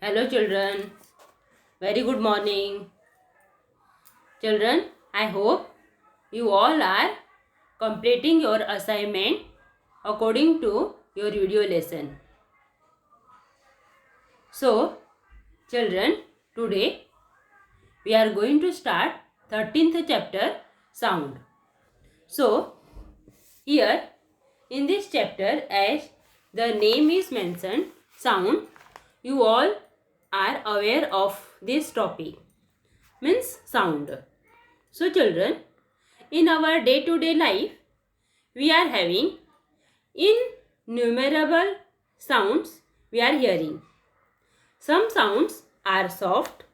Hello children, very good morning. Children, I hope you all are completing your assignment according to your video lesson. So, children, today we are going to start 13th chapter sound. So, here in this chapter, as the name is mentioned, sound, you all are aware of this topic, means sound. So children, in our day-to-day life, we are having innumerable sounds we are hearing. Some sounds are soft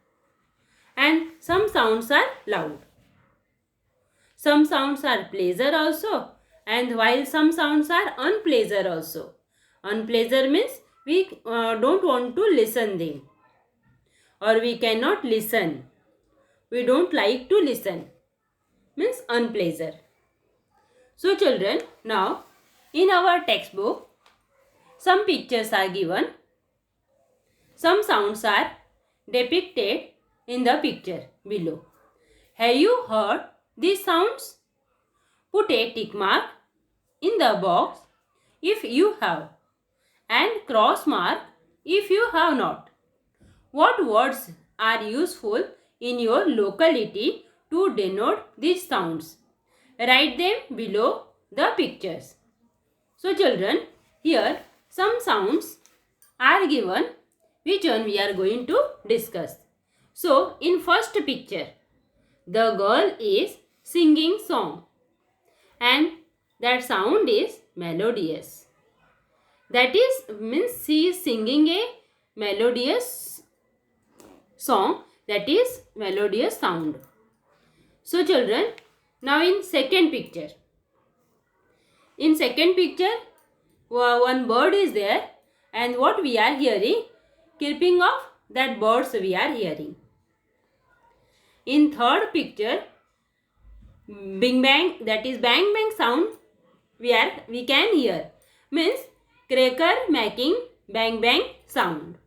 and some sounds are loud. Some sounds are pleasure also, and while some sounds are unpleasure also. Unpleasure means we don't want to listen them, or we cannot listen. We don't like to listen, means unpleasure. So children, now in our textbook, some pictures are given. Some sounds are depicted in the picture below. Have you heard these sounds? Put a tick mark in the box if you have and cross mark if you have not. What words are useful in your locality to denote these sounds? Write them below the pictures. So children, here some sounds are given, which one we are going to discuss. So in first picture, the girl is singing song and that sound is melodious. That is means she is singing a melodious song, that is melodious sound. So children, now in second picture. In second picture, one bird is there and what we are hearing, chirping of that birds we are hearing. In third picture, bing bang, that is bang bang sound we can hear, means cracker making bang bang sound.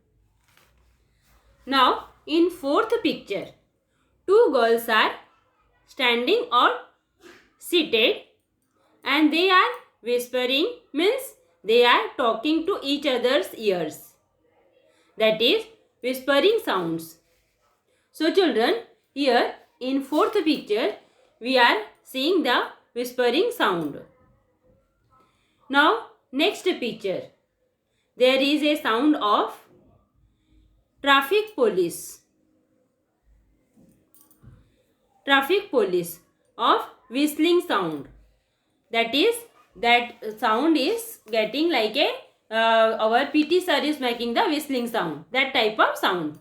Now in fourth picture, two girls are standing or seated and they are whispering, means they are talking to each other's ears. That is whispering sounds. So children, here in fourth picture, we are seeing the whispering sound. Now next picture, there is a sound of traffic police. Traffic police of whistling sound. That is, that sound is getting like a our PT sir is making the whistling sound, that type of sound.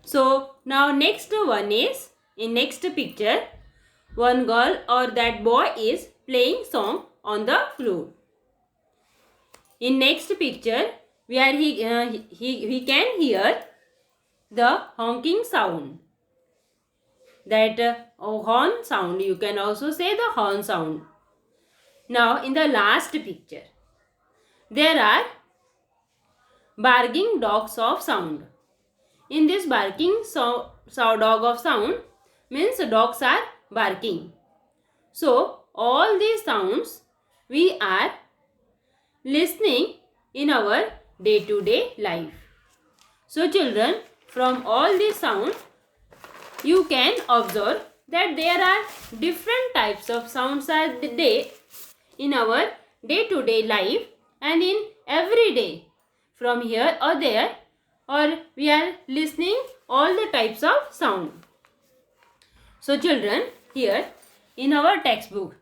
So now next one is, in next picture, one girl or that boy is playing song on the flute. In next picture, where he can hear the honking sound, that horn sound, you can also say the horn sound. Now in the last picture, there are barking dogs of sound. In this barking dog of sound means dogs are barking. So all these sounds we are listening in our day-to-day life. So children, from all these sounds you can observe that there are different types of sounds are there in our day-to-day life and in every day, from here or there, or we are listening all the types of sound. So children, here in our textbook,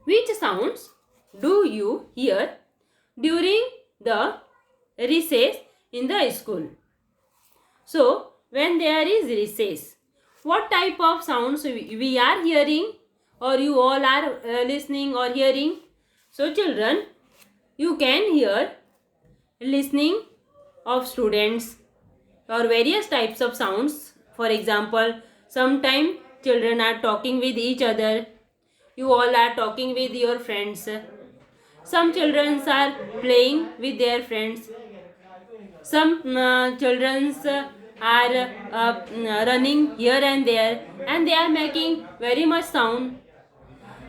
which sounds do you hear during the recess in the school? So when there is recess, what type of sounds we are hearing, or you all are listening or hearing? So children, you can hear listening of students or various types of sounds. For example, sometimes children are talking with each other. You all are talking with your friends. Some children are playing with their friends. Some children are running here and there, and they are making very much sound.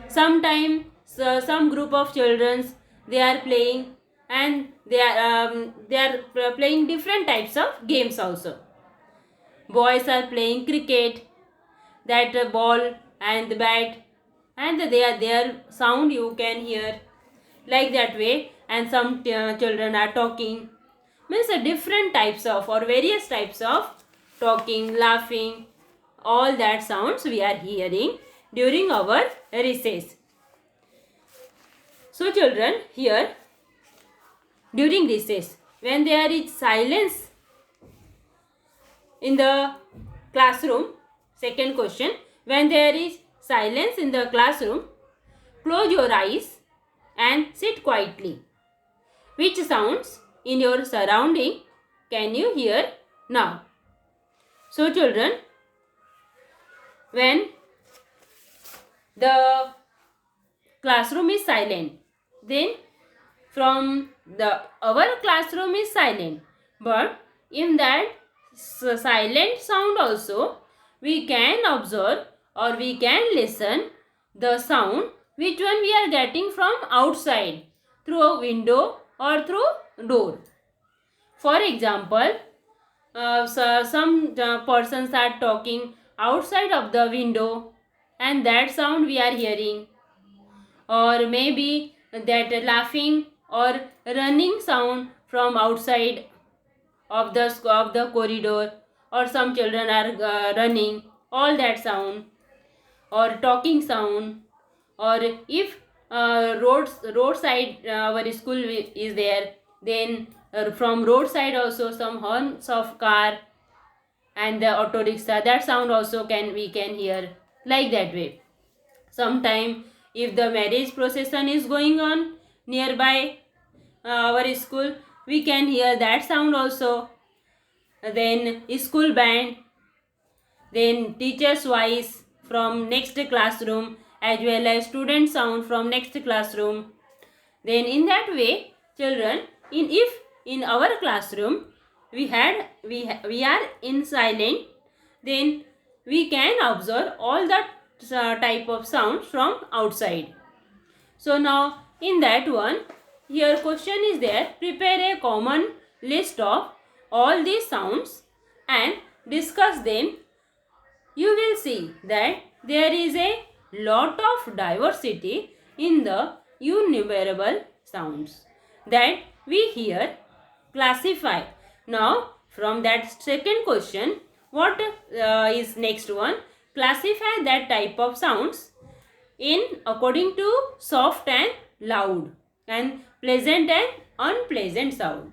Sometimes some group of children, they are playing, and they are playing different types of games also. Boys are playing cricket, that ball and the bat, and their sound you can hear like that way. And some children are talking, means different types of or various types of talking, laughing, all that sounds we are hearing during our recess. So children, here during recess, when there is silence in the classroom, second question, when there is silence in the classroom, close your eyes and sit quietly. Which sounds in your surrounding can you hear now? So children, when the classroom is silent, then from the our classroom is silent, but in that silent sound also we can observe or we can listen the sound which one we are getting from outside through a window or through door. For example, some persons are talking outside of the window, and that sound we are hearing, or maybe that laughing or running sound from outside of the corridor, or some children are running, all that sound, or talking sound, or if roadside our school is there, then from roadside also some horns of car and the auto rickshaw, that sound also we can hear like that way. Sometime if the marriage procession is going on nearby our school, we can hear that sound also. Then school band, then teacher's voice from next classroom, as well as student sound from next classroom. Then in that way children, if in our classroom we are in silent, then we can observe all that type of sound from outside. So now in that one, here question is there, prepare a common list of all these sounds and discuss them. You will see that there is a lot of diversity in the innumerable sounds that we hear. Classify. Now from that second question, what is next one? Classify that type of sounds in according to soft and loud, and pleasant and unpleasant sound.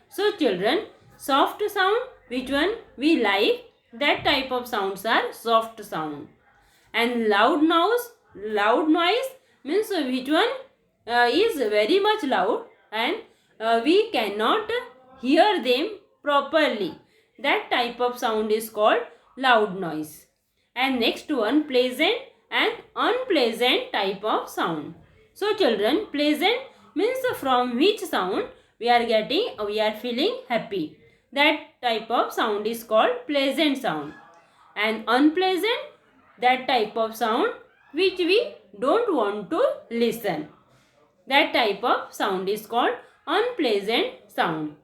So children, soft sound, which one we like, that type of sounds are soft sound. And loud noise means which one is very much loud, and we cannot hear them properly. That type of sound is called loud noise. And next one, pleasant and unpleasant type of sound. So children, pleasant means from which sound we are feeling happy. That type of sound is called pleasant sound. And unpleasant, that type of sound which we don't want to listen. That type of sound is called unpleasant sound.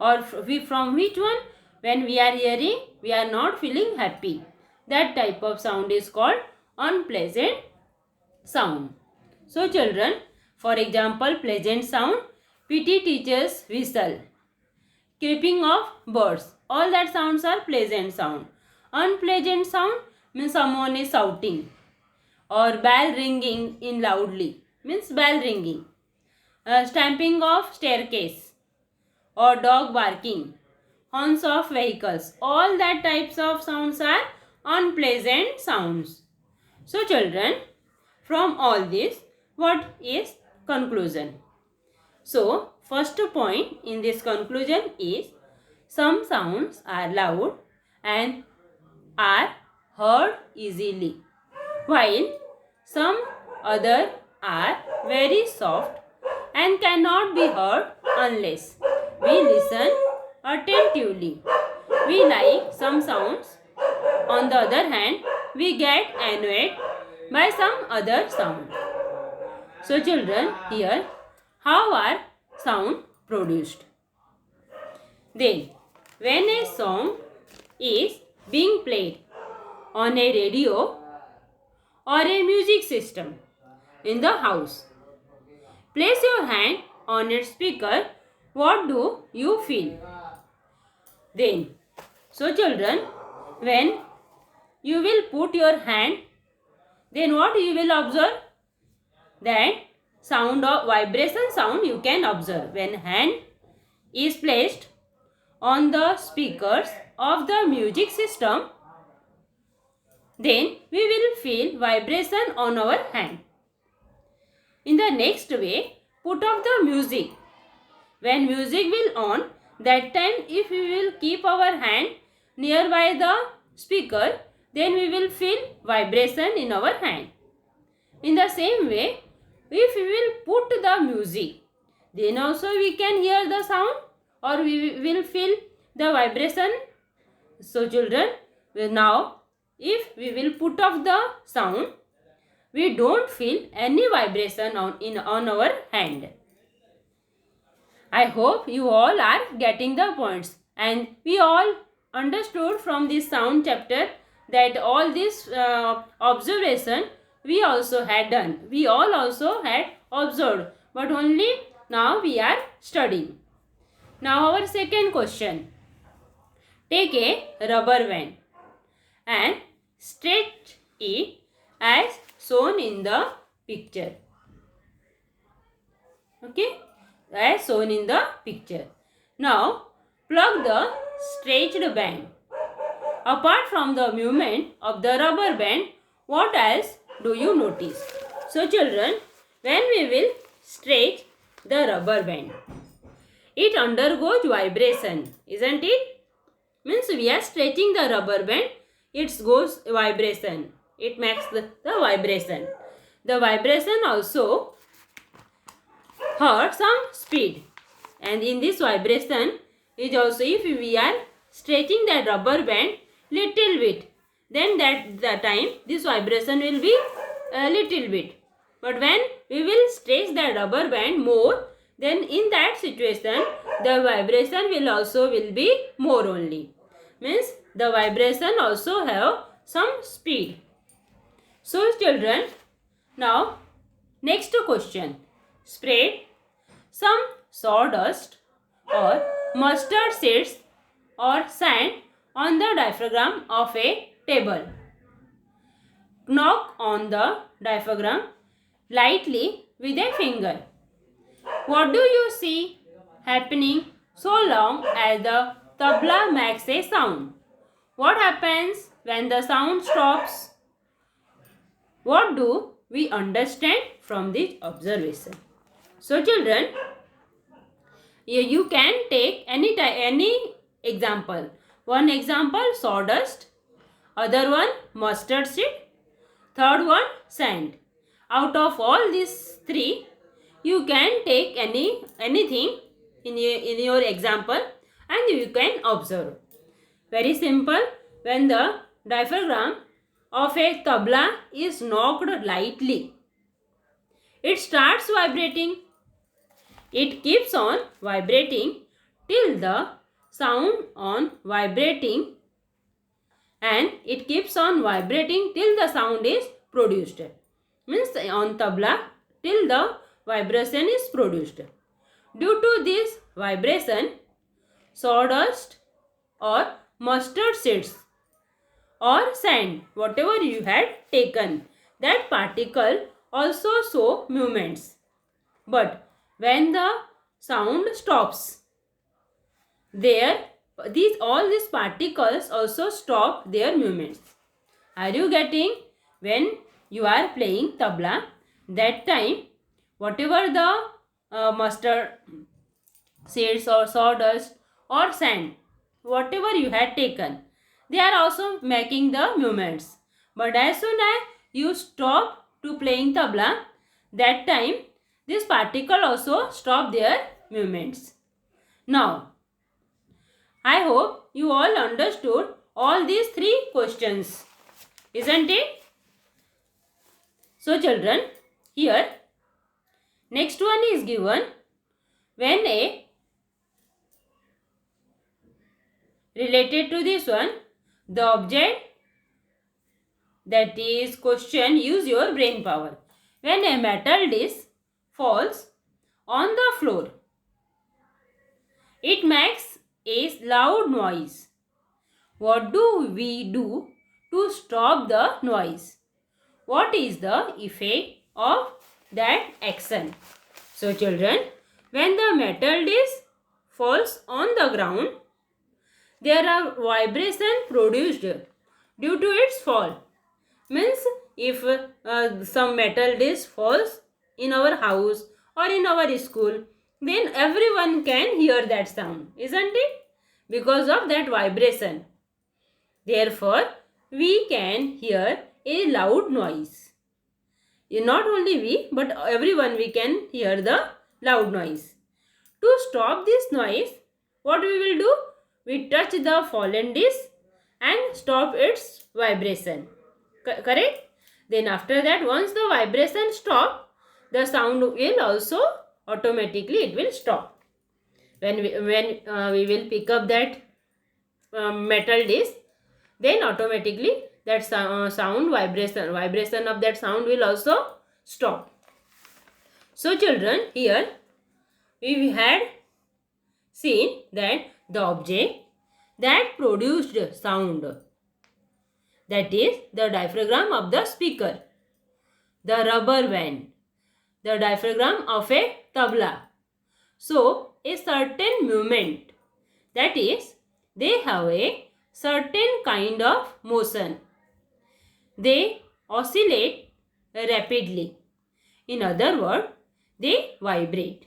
Or from which one, when we are hearing we are not feeling happy, that type of sound is called unpleasant sound. So children, for example, pleasant sound, PT teachers whistle, creeping of birds, all that sounds are pleasant sound. Unpleasant sound means someone is shouting, or bell ringing in loudly means bell ringing, stamping of staircase, or dog barking, horns of vehicles, all that types of sounds are unpleasant sounds. So children, from all this, what is conclusion? So first point in this conclusion is, some sounds are loud and are heard easily, while some other are very soft and cannot be heard unless we listen attentively. We like some sounds. On the other hand, we get annoyed by some other sound. So children, here how are sound produced? Then, when a song is being played on a radio or a music system in the house, place your hand on its speaker. What do you feel? Then, so children, when you will put your hand, then what you will observe? That sound of vibration sound you can observe. When hand is placed on the speakers of the music system, then we will feel vibration on our hand. In the next way, put off the music. When music will on, that time if we will keep our hand nearby the speaker, then we will feel vibration in our hand. In the same way, if we will put the music, then also we can hear the sound or we will feel the vibration. So children, now if we will put off the sound, we don't feel any vibration on our hand. I hope you all are getting the points, and we all understood from this sound chapter that all this observation we also had done. We all also had observed, but only now we are studying. Now our second question. Take a rubber band and stretch it as shown in the picture. Okay, as shown in the picture. Now plug the stretched band. Apart from the movement of the rubber band, what else do you notice? So children, when we will stretch the rubber band, it undergoes vibration, isn't it? Means we are stretching the rubber band, it goes vibration. It makes the vibration. The vibration also has some speed, and in this vibration is also, if we are stretching that rubber band little bit, then that the time this vibration will be a little bit. But when we will stretch the rubber band more, then in that situation the vibration will be more only. Means the vibration also have some speed. So children, now next question. Spread some sawdust or mustard seeds or sand on the diaphragm of a table. Knock on the diaphragm lightly with a finger. What do you see happening so long as the tabla makes a sound? What happens when the sound stops? What do we understand from this observation? So children, you can take any example. One example sawdust, other one mustard seed, third one sand. Out of all these three, you can take anything in your example and you can observe. Very simple. When the diaphragm of a tabla is knocked lightly, it starts vibrating. It keeps on vibrating till the sound on vibrating, and it keeps on vibrating till the sound is produced. Means on tabla till the vibration is produced. Due to this vibration, sawdust or mustard seeds or sand, whatever you had taken, that particle also show movements. But when the sound stops, all these particles also stop their movements. Are you getting? When you are playing tabla, that time whatever the mustard seeds or sawdust or sand, whatever you had taken, they are also making the movements. But as soon as you stop to playing tabla, that time this particle also stop their movements. Now, I hope you all understood all these three questions, isn't it? So children, here next one is given when a related to this one, the object, that is question, use your brain power. When a metal disc falls on the floor, it makes a loud noise. What do we do to stop the noise? What is the effect of that action? So children, when the metal disc falls on the ground, there are vibration produced due to its fall. Means if some metal disc falls in our house or in our school, then everyone can hear that sound, isn't it? Because of that vibration. Therefore, we can hear a loud noise. Not only we, but everyone we can hear the loud noise. To stop this noise, what we will do? We touch the fallen disc and stop its vibration. Correct? Then after that, once the vibration stop, the sound will also automatically it will stop. When we will pick up that metal disc, then automatically that sound vibration of that sound will also stop. So children, here we had seen that the object that produced sound, that is the diaphragm of the speaker, the rubber band, the diaphragm of a tabla. So a certain movement, that is they have a certain kind of motion. They oscillate rapidly. In other words, they vibrate.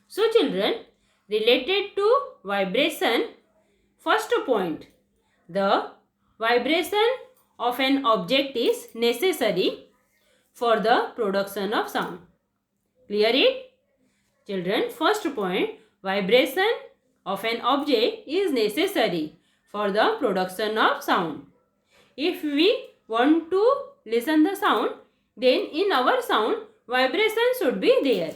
So children, related to vibration, first point, the vibration of an object is necessary for the production of sound. Clear it? Children, first point, vibration of an object is necessary for the production of sound. If we want to listen the sound, then in our sound, vibration should be there.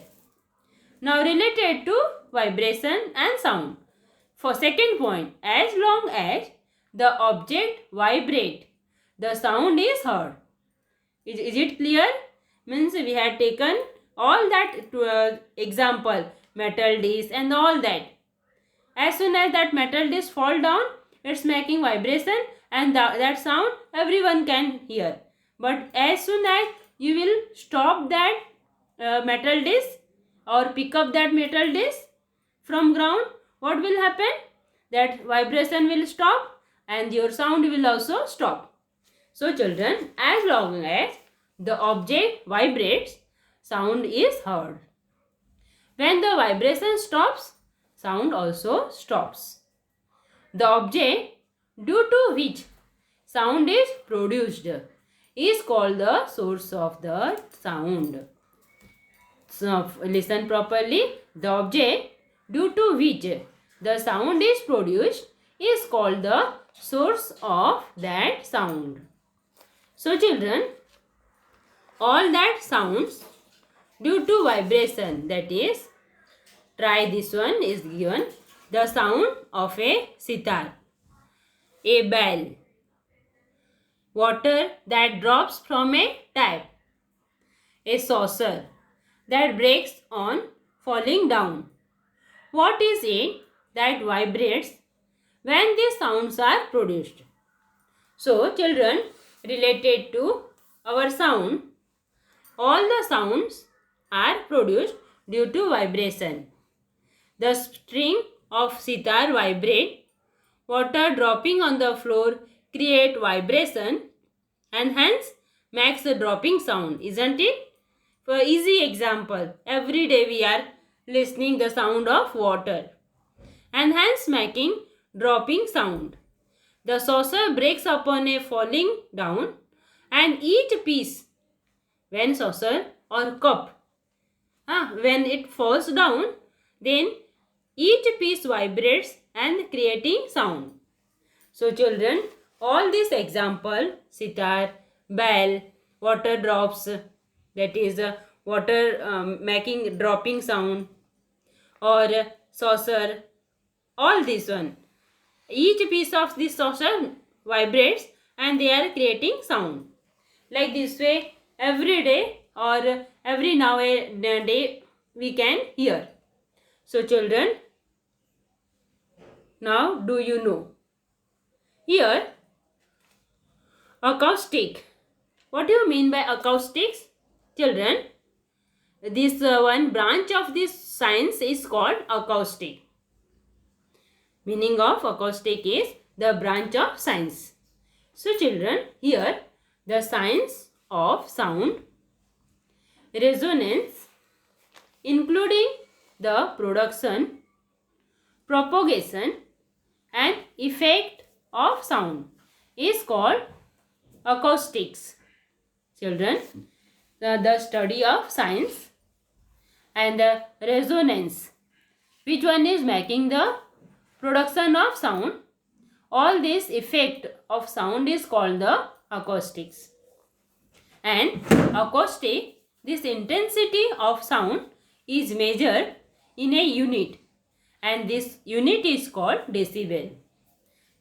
Now related to vibration and sound. For second point, as long as the object vibrate, the sound is heard. Is it clear? Means we had taken all that example, metal disc and all that. As soon as that metal disc fall down, it's making vibration and that sound everyone can hear. But as soon as you will stop that metal disc or pick up that metal disc from ground, what will happen? That vibration will stop and your sound will also stop. So children, as long as the object vibrates, sound is heard. When the vibration stops, sound also stops. The object due to which sound is produced is called the source of the sound. So listen properly. The object due to which the sound is produced is called the source of that sound. So children, all that sounds due to vibration, that is, try this one, is given the sound of a sitar, a bell, water that drops from a tap, a saucer that breaks on falling down. What is it that vibrates when these sounds are produced? So children, related to our sound, all the sounds are produced due to vibration. The string of sitar vibrate, water dropping on the floor create vibration and hence makes the dropping sound, isn't it? For easy example, every day we are listening the sound of water and hence making dropping sound. The saucer breaks upon a falling down and each piece, when saucer or cup, When it falls down, then each piece vibrates and creating sound. So children, all these example, sitar, bell, water drops, that is water making dropping sound, or saucer, all this one. Each piece of this saucer vibrates and they are creating sound. Like this way, every day or every now and day we can hear. So children, now do you know? Here, acoustic. What do you mean by acoustics? Children, this one branch of this science is called acoustic. Meaning of acoustic is the branch of science. So children, here the science of sound, resonance, including the production, propagation and effect of sound is called acoustics. Children, the study of science and the resonance, which one is making the production of sound, all this effect of sound is called the acoustics. And acoustic, this intensity of sound is measured in a unit and this unit is called decibel.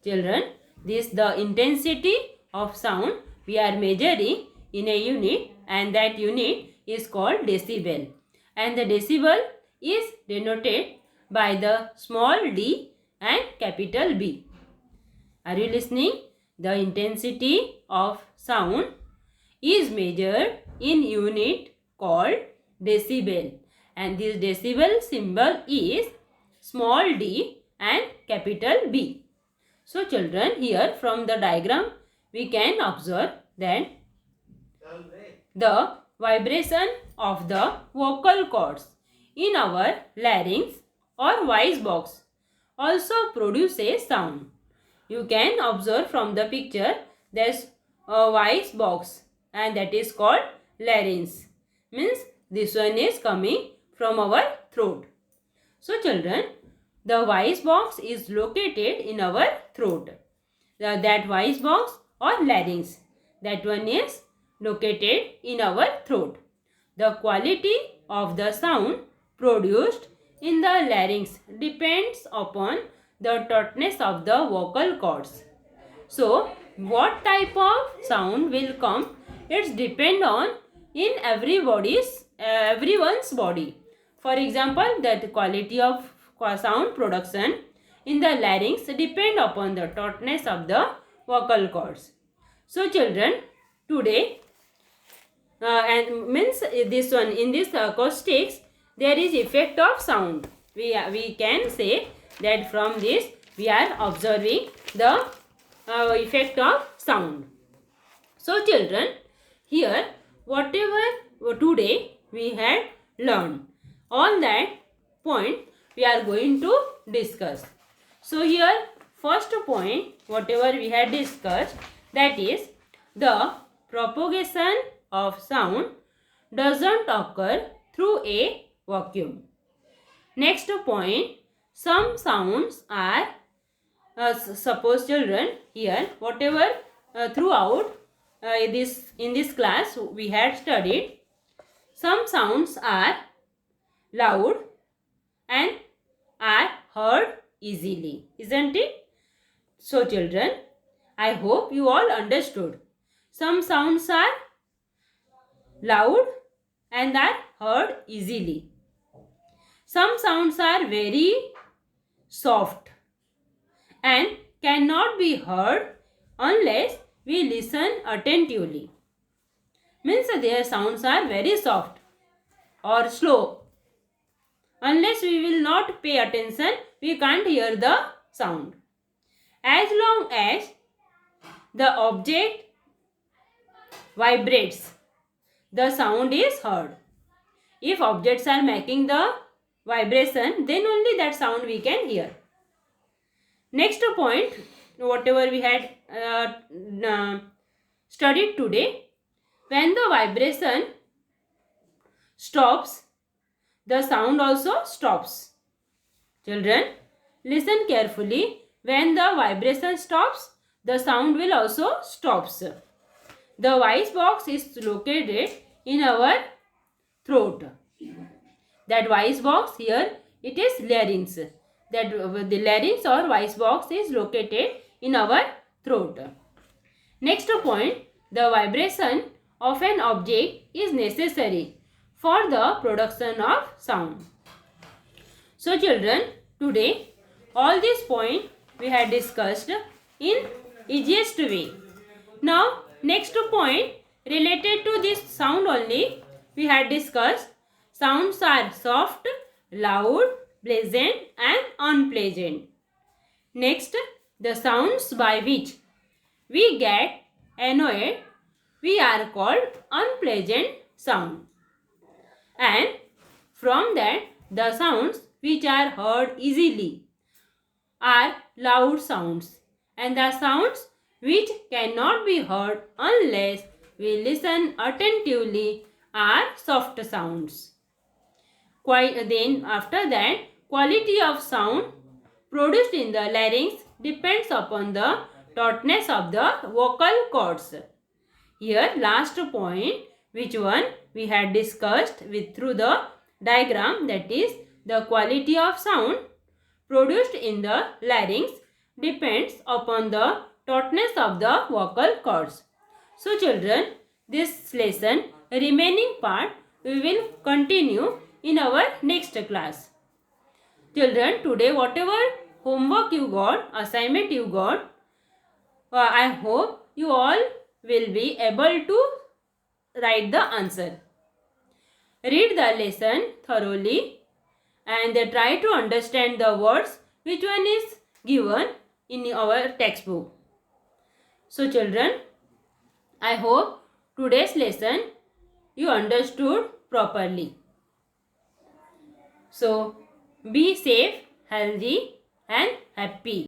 Children, the intensity of sound we are measuring in a unit and that unit is called decibel. And the decibel is denoted by the small d and capital B. Are you listening? The intensity of sound is measured in unit called decibel. And this decibel symbol is small d and capital B. So children, here from the diagram we can observe that the vibration of the vocal cords in our larynx or voice box also produces sound. You can observe from the picture there's a voice box and that is called larynx. Means this one is coming from our throat. So children, the voice box is located in our throat. That voice box or larynx, that one is located in our throat. The quality of the sound produced in the larynx depends upon the tautness of the vocal cords. So, what type of sound will come? It's depend on in everyone's body. For example, that quality of sound production in the larynx depend upon the tautness of the vocal cords. So, children, today and means this one in this acoustics there is effect of sound. We can say that from this we are observing the effect of sound. So children, here whatever today we had learned, on that point we are going to discuss. So here first point whatever we had discussed, that is the propagation of sound doesn't occur through a vacuum. Next point, some sounds are suppose children, here whatever throughout in this class we had studied, some sounds are loud and are heard easily, isn't it? So children, I hope you all understood. Some sounds are loud and are heard easily. Some sounds are very soft and cannot be heard unless we listen attentively. Means their sounds are very soft or slow. Unless we will not pay attention, we can't hear the sound. As long as the object vibrates, the sound is heard. If objects are making the vibration, then only that sound we can hear. Next point, whatever we had studied today, when the vibration stops, the sound also stops. Children, listen carefully. When the vibration stops, the sound will also stops. The voice box is located in our throat. That voice box here, it is larynx. That the larynx or voice box is located in our throat. Next point, the vibration of an object is necessary for the production of sound. So children, today all these points we had discussed in easiest way. Now next point related to this sound only we had discussed. Sounds are soft, loud, pleasant and unpleasant. Next, the sounds by which we get annoyed, we are called unpleasant sound. And from that, the sounds which are heard easily are loud sounds, and the sounds which cannot be heard unless we listen attentively are soft sounds. Then after that, quality of sound produced in the larynx depends upon the tautness of the vocal cords. Here last point, which one we had discussed through the diagram, that is the quality of sound produced in the larynx depends upon the tautness of the vocal cords. So children, this lesson remaining part we will continue in our next class. Children, today whatever homework you got, assignment you got, I hope you all will be able to write the answer. Read the lesson thoroughly and try to understand the words which one is given in our textbook. So children, I hope today's lesson you understood properly. So be safe, healthy and happy.